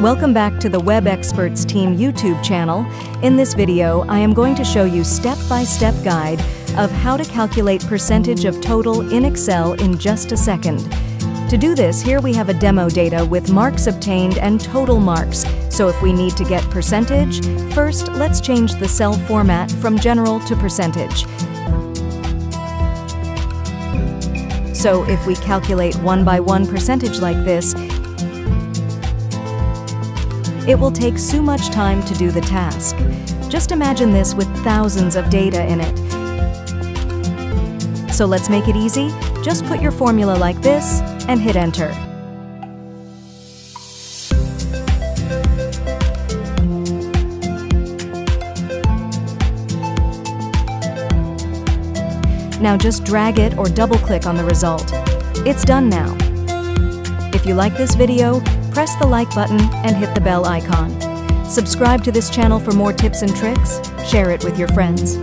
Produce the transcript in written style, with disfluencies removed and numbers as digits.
Welcome back to the Web Experts Team YouTube channel. In this video, I am going to show you step-by-step guide of how to calculate percentage of total in Excel in just a second. To do this, here we have a demo data with marks obtained and total marks. So if we need to get percentage, first let's change the cell format from general to percentage. So if we calculate 1 by 1 percentage like this, it will take so much time to do the task. Just imagine this with thousands of data in it. So let's make it easy. Just put your formula like this and hit enter. Now just drag it or double-click on the result. It's done now. If you like this video, press the like button and hit the bell icon. Subscribe to this channel for more tips and tricks. Share it with your friends.